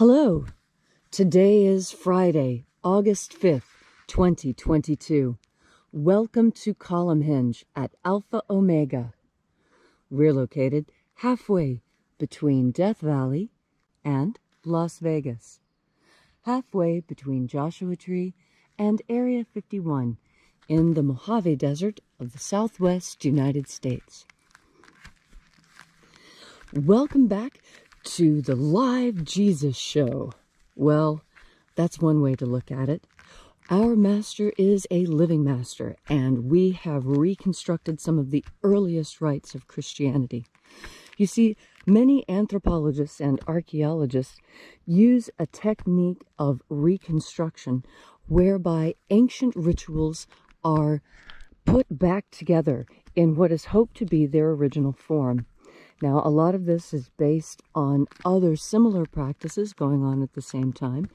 Hello, today is Friday, August 5th, 2022. Welcome to Columnhenge at Alpha Ωmega. We're located halfway between Death Valley and Las Vegas, halfway between Joshua Tree and Area 51 in the Mojave Desert of the Southwest United States. Welcome back to the live Jesus show. Well, that's one way to look at it. Our master is a living master, and we have reconstructed some of the earliest rites of Christianity. You see, many anthropologists and archaeologists use a technique of reconstruction whereby ancient rituals are put back together in what is hoped to be their original form. Now, a lot of this is based on other similar practices going on at the same time.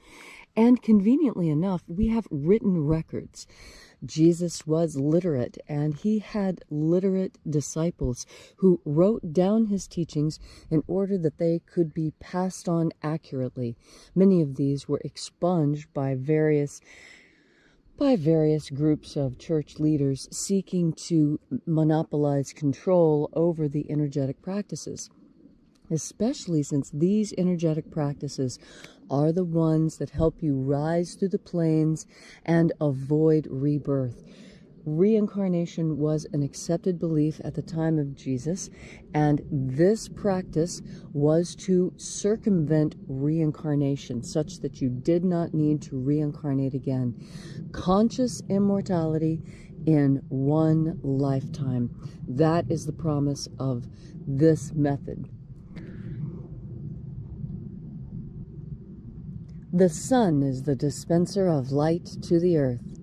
And conveniently enough, we have written records. Jesus was literate, and he had literate disciples who wrote down his teachings in order that they could be passed on accurately. Many of these were expunged by various groups of church leaders seeking to monopolize control over the energetic practices, especially since these energetic practices are the ones that help you rise through the planes and avoid rebirth. Reincarnation was an accepted belief at the time of Jesus, and this practice was to circumvent reincarnation such that you did not need to reincarnate again. Conscious immortality in one lifetime. That is the promise of this method. The sun is the dispenser of light to the earth.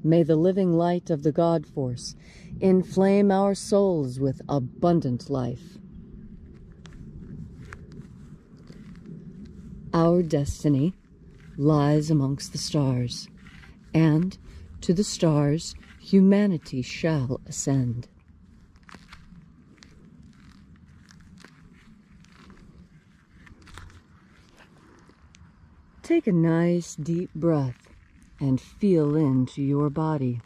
May the living light of the God Force inflame our souls with abundant life. Our destiny lies amongst the stars, and to the stars humanity shall ascend. Take a nice deep breath and feel into your body.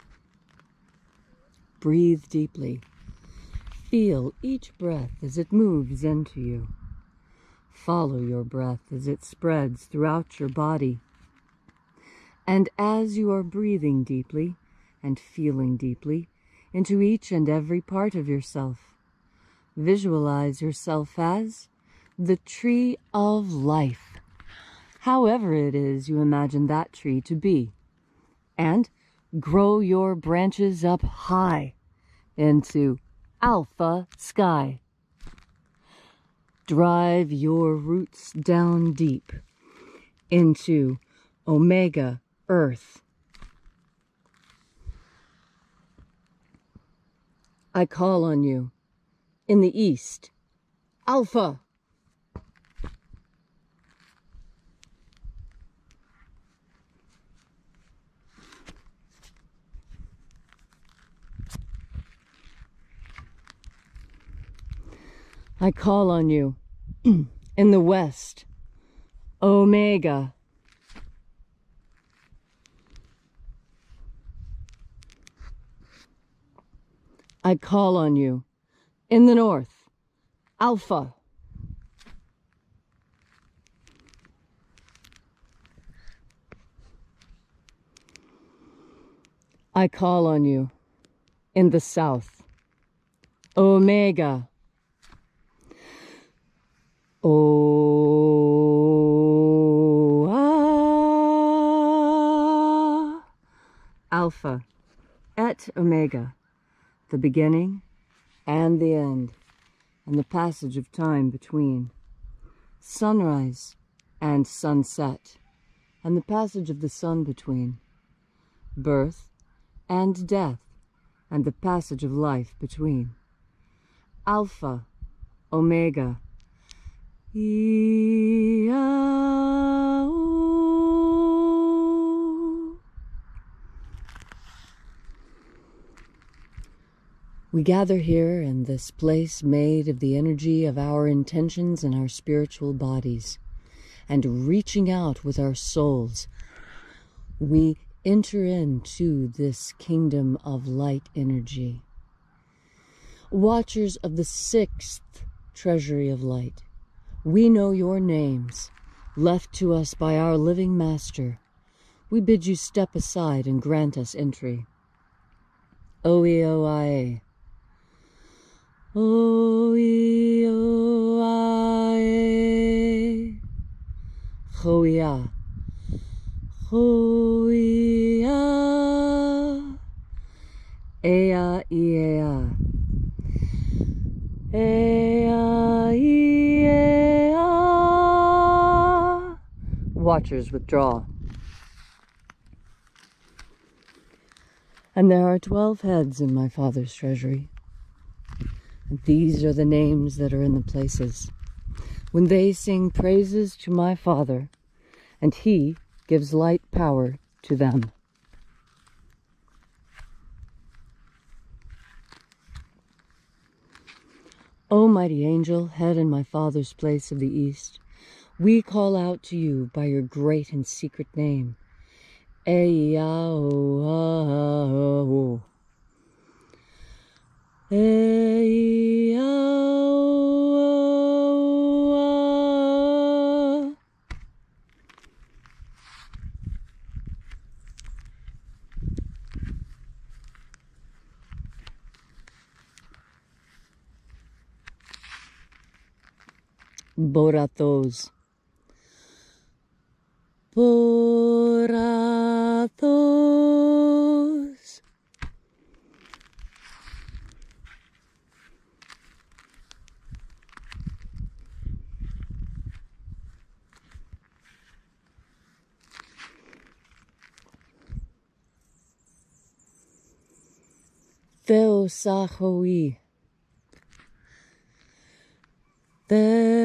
Breathe deeply. Feel each breath as it moves into you. Follow your breath as it spreads throughout your body. And as you are breathing deeply and feeling deeply into each and every part of yourself, visualize yourself as the tree of life, however it is you imagine that tree to be. And grow your branches up high into alpha sky. Drive your roots down deep into omega earth. I call on you in the east, alpha. I call on you in the west, Omega. I call on you in the north, Alpha. I call on you in the south, Omega. Alpha et Omega, the beginning and the end, and the passage of time between. Sunrise and sunset, and the passage of the sun between. Birth and death, and the passage of life between. Alpha, Omega. We gather here in this place made of the energy of our intentions and our spiritual bodies. and reaching out with our souls, we enter into this kingdom of light energy. Watchers of the 6th Treasury of Light, we know your names, left to us by our living Master. We bid you step aside and grant us entry. Oe-o-i-a. Oe-o-i-a. Ho-ia. Ho-ia. Ea-ia. Ea-ia. Watchers withdraw. And there are 12 heads in my Father's treasury. And these are the names that are in the places. When they sing praises to my Father, and he gives light power to them. O mighty angel, head in my Father's place of the East, we call out to you by your great and secret name. Ea-o-a-o. Ea-o-a. Borathos. Borathos. Theosahoi. Theosahoi.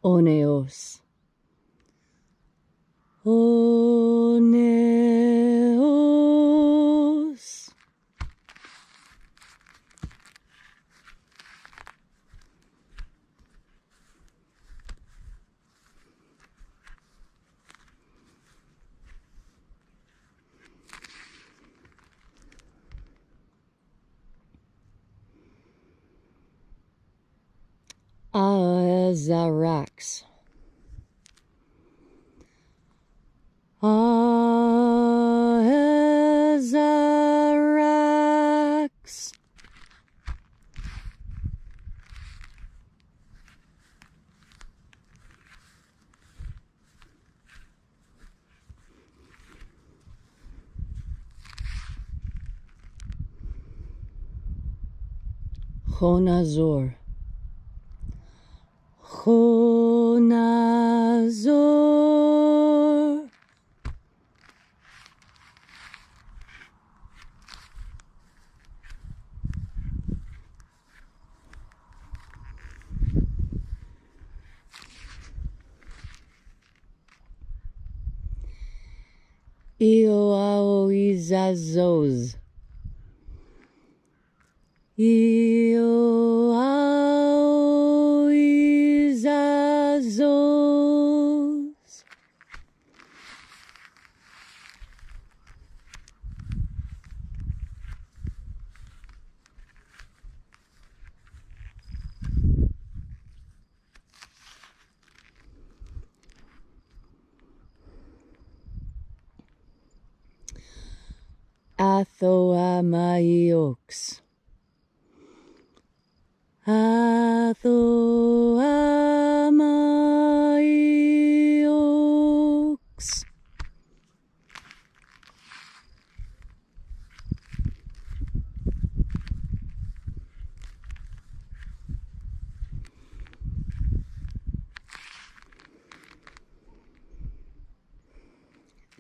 Oneos. Oneos. Azarax. Azarax. Honazor. Honazor. Ioaoizazos. Ioaoizazos. Athoamaiox. Athoamaiox.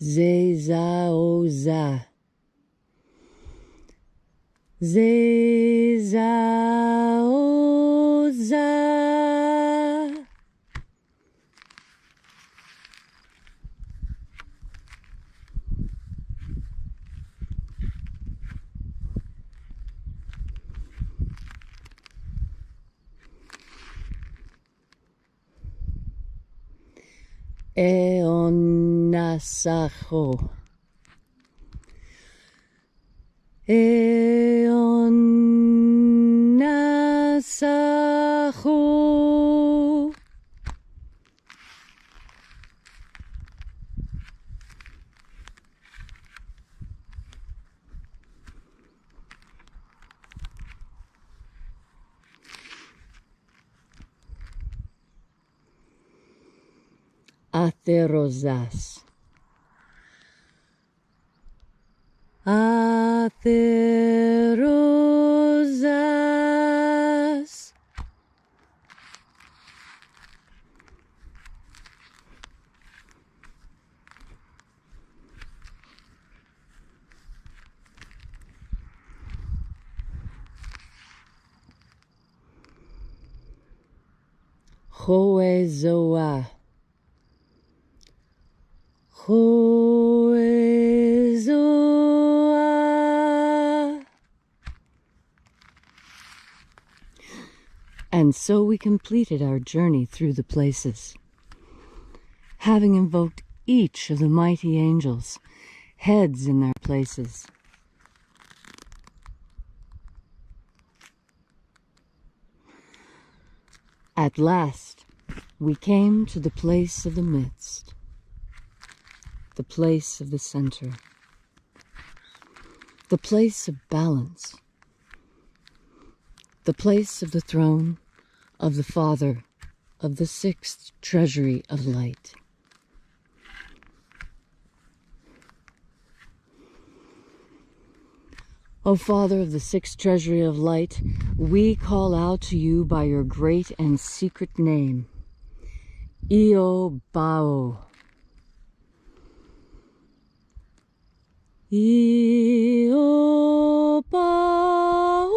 Zezaoza. Zezaoza. Eonasacho. Eonasacho. Atherosas. Atherosas. Hoezoa. Hoezoa. And so we completed our journey through the places, having invoked each of the mighty angels, heads in their places. At last, we came to the place of the midst, the place of the center, the place of balance, the place of the throne of the Father of the sixth Treasury of Light. O Father of the sixth Treasury of Light, we call out to you by your great and secret name, Io Bao. Io Bao.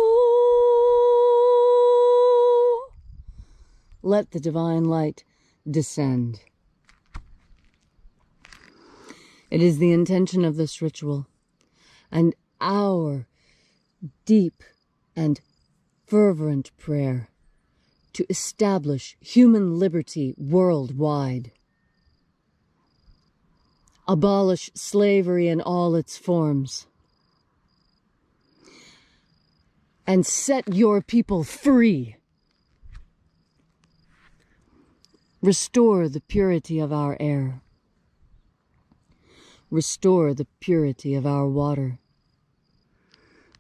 Let the divine light descend. It is the intention of this ritual and our deep and fervent prayer to establish human liberty worldwide, abolish slavery in all its forms, and set your people free. Restore the purity of our air. Restore the purity of our water.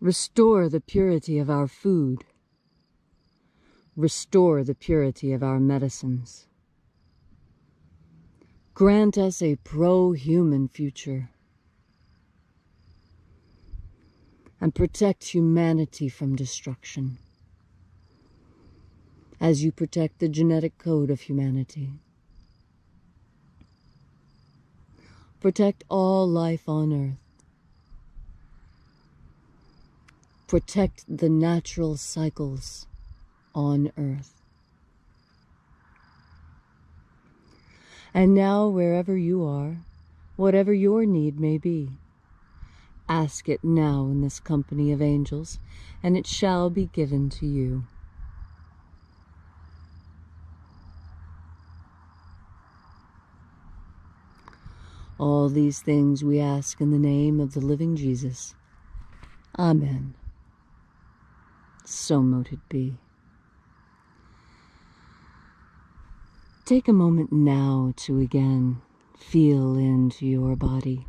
Restore the purity of our food. Restore the purity of our medicines. Grant us a pro-human future. And protect humanity from destruction, as you protect the genetic code of humanity. Protect all life on earth. Protect the natural cycles on earth. And now, wherever you are, whatever your need may be, ask it now in this company of angels, and it shall be given to you. All these things we ask in the name of the living Jesus. Amen. So mote it be. Take a moment now to again feel into your body.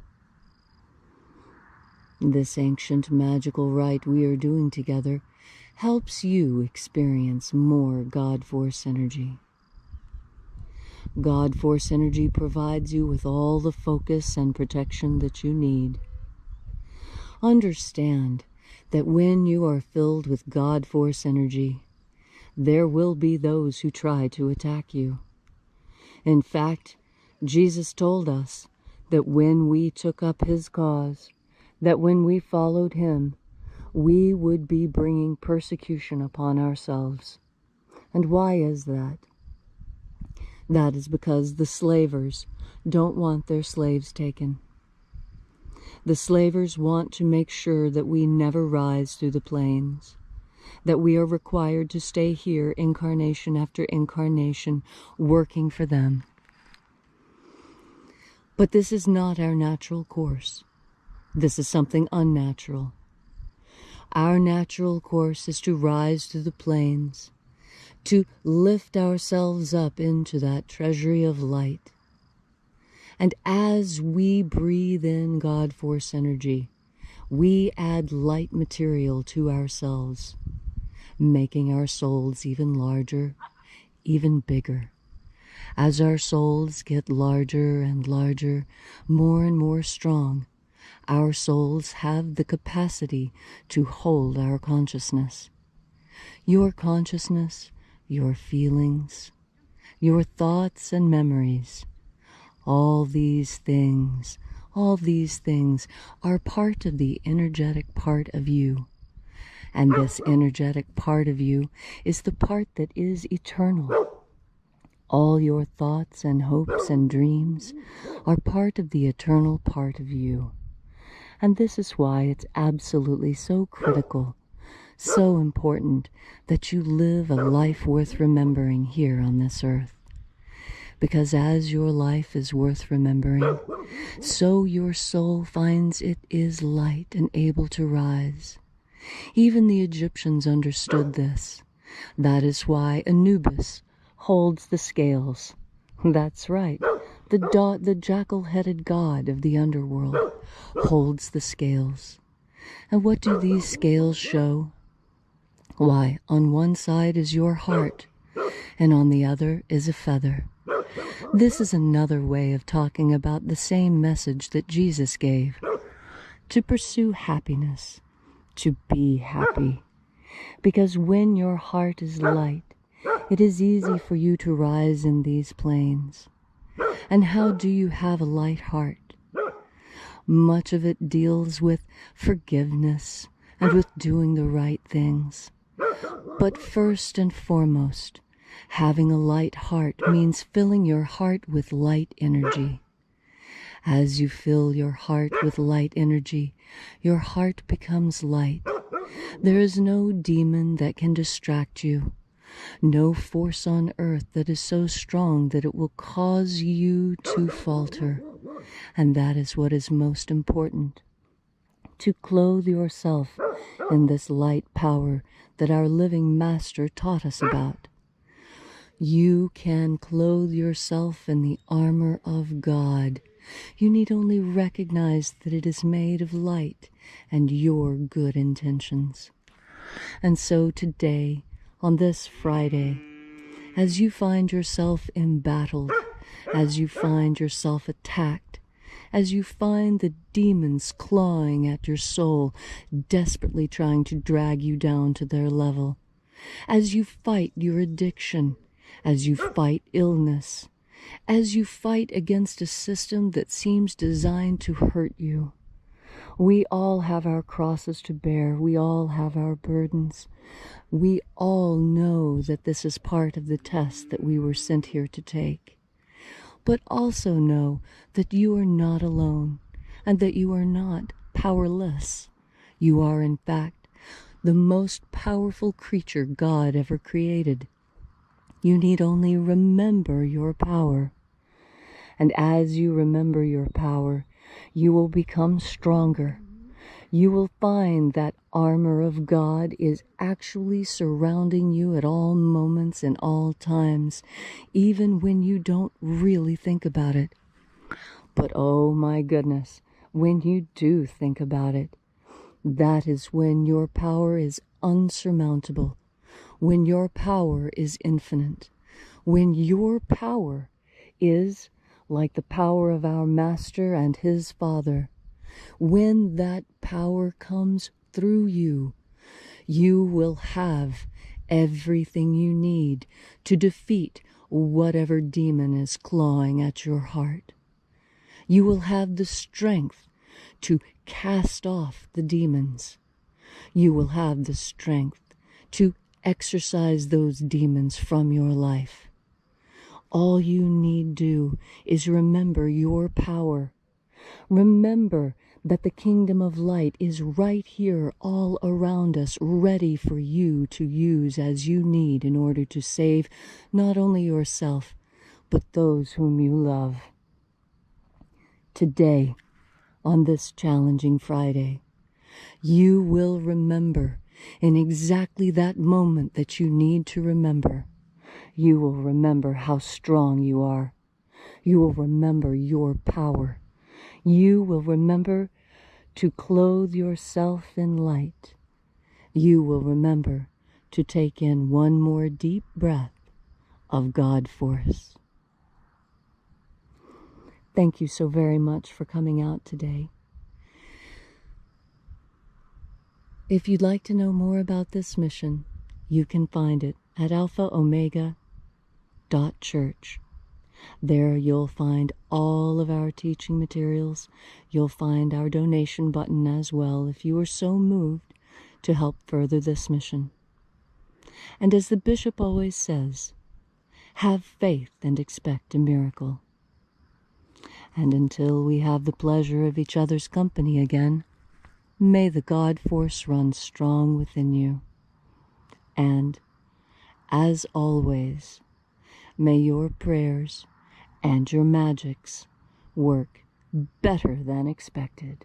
This ancient magical rite we are doing together helps you experience more God Force energy. God Force energy provides you with all the focus and protection that you need. Understand that when you are filled with God Force energy, there will be those who try to attack you. In fact, Jesus told us that when we took up his cause, that when we followed him, we would be bringing persecution upon ourselves. And why is that? That is because the slavers don't want their slaves taken. The slavers want to make sure that we never rise through the plains, that we are required to stay here incarnation after incarnation, working for them. But this is not our natural course. This is something unnatural. Our natural course is to rise to the plains, to lift ourselves up into that treasury of light. And as we breathe in God Force energy, we add light material to ourselves, making our souls even larger, even bigger. As our souls get larger and larger, more and more strong, our souls have the capacity to hold our consciousness. Your consciousness, your feelings, your thoughts and memories, all these things are part of the energetic part of you. And this energetic part of you is the part that is eternal. All your thoughts and hopes and dreams are part of the eternal part of you. And this is why it's absolutely so critical, so important that you live a life worth remembering here on this earth. Because as your life is worth remembering, so your soul finds it is light and able to rise. Even the Egyptians understood this. That is why Anubis holds the scales. That's right. The jackal-headed god of the underworld holds the scales. And what do these scales show? Why, on one side is your heart, and on the other is a feather. This is another way of talking about the same message that Jesus gave. To pursue happiness, to be happy. Because when your heart is light, it is easy for you to rise in these planes. And how do you have a light heart? Much of it deals with forgiveness and with doing the right things. But first and foremost, having a light heart means filling your heart with light energy. As you fill your heart with light energy, your heart becomes light. There is no demon that can distract you. No force on earth that is so strong that it will cause you to falter. And that is what is most important. To clothe yourself in this light power that our living Master taught us about. You can clothe yourself in the armor of God. You need only recognize that it is made of light and your good intentions. And so today, on this Friday, as you find yourself embattled, as you find yourself attacked, as you find the demons clawing at your soul, desperately trying to drag you down to their level, as you fight your addiction, as you fight illness, as you fight against a system that seems designed to hurt you. We all have our crosses to bear. We all have our burdens. We all know that this is part of the test that we were sent here to take. But also know that you are not alone and that you are not powerless. You are, in fact, the most powerful creature God ever created. You need only remember your power. And as you remember your power, you will become stronger. You will find that armor of God is actually surrounding you at all moments and all times, even when you don't really think about it. But oh my goodness, when you do think about it, that is when your power is unsurmountable, when your power is infinite, when your power is like the power of our Master and his Father. When that power comes through you, you will have everything you need to defeat whatever demon is clawing at your heart. You will have the strength to cast off the demons. You will have the strength to exorcise those demons from your life. All you need do is remember your power. Remember that the kingdom of light is right here all around us, ready for you to use as you need in order to save not only yourself, but those whom you love. today, on this challenging Friday, you will remember in exactly that moment that you need to remember. You will remember how strong you are. You will remember your power. You will remember to clothe yourself in light. You will remember to take in one more deep breath of God force. Thank you so very much for coming out today. If you'd like to know more about this mission, you can find it at alphaomega.church. There you'll find all of our teaching materials. You'll find our donation button as well if you are so moved to help further this mission. And as the bishop always says, have faith and expect a miracle. And until we have the pleasure of each other's company again, may the God force run strong within you. And, as always, may your prayers and your magics work better than expected.